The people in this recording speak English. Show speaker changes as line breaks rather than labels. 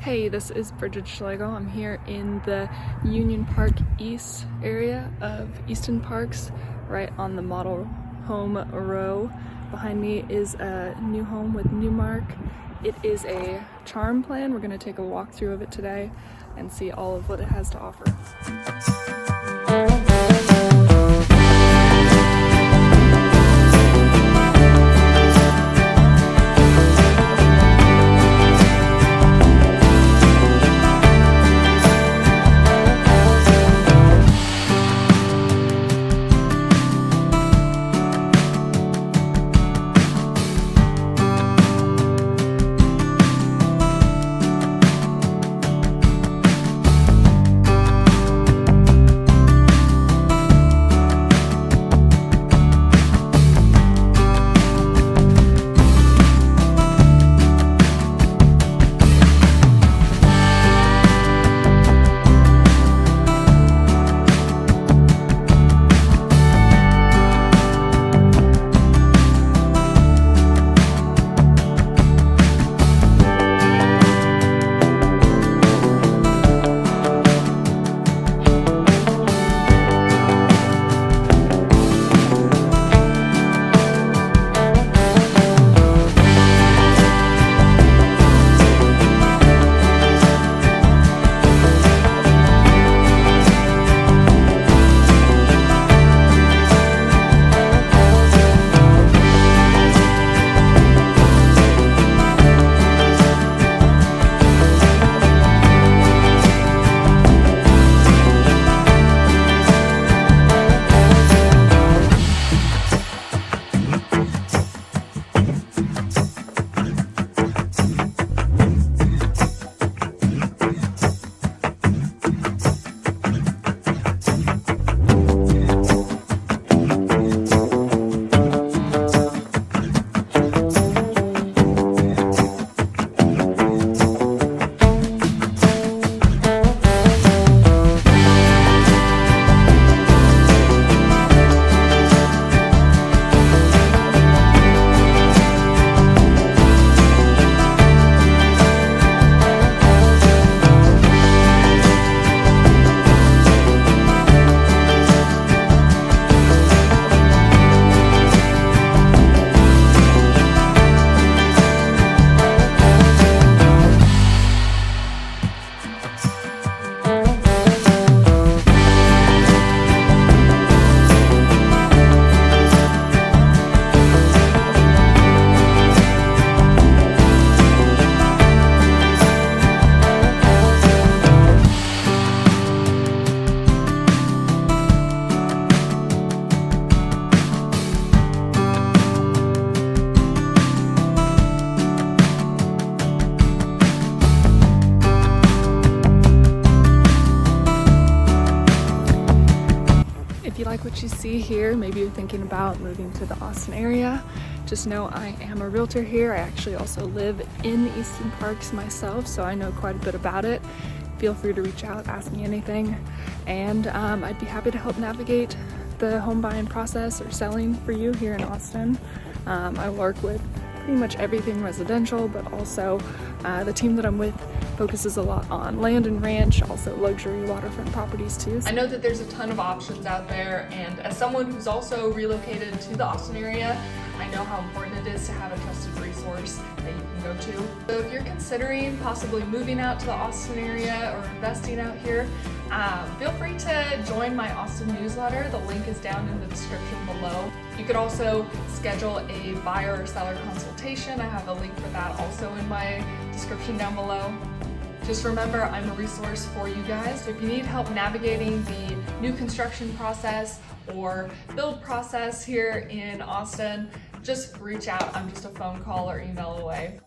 Hey, this is Bridget Schlegel. I'm here in the Union Park East area of Easton Parks, right on the model home row. Behind me is a new home with Newmark. It is a charm plan. We're going to take a walkthrough of it today and see all of what it has to offer. If you like what you see here, maybe you're thinking about moving to the Austin area, just know I am a realtor here. I actually also live in Easton Parks myself, so I know quite a bit about it. Feel free to reach out, ask me anything, and I'd be happy to help navigate the home buying process or selling for you here in Austin. I work with pretty much everything residential, but also the team that I'm with focuses a lot on land and ranch, also luxury waterfront properties too. I know that there's a ton of options out there, and as someone who's also relocated to the Austin area, I know how important it is to have a trusted resource that you can go to. So if you're considering possibly moving out to the Austin area or investing out here, feel free to join my Austin newsletter. The link is down in the description below. You could also schedule a buyer or seller consultation. I have a link for that also in my description down below. Just remember, I'm a resource for you guys. So if you need help navigating the new construction process or build process here in Austin, just reach out. I'm just a phone call or email away.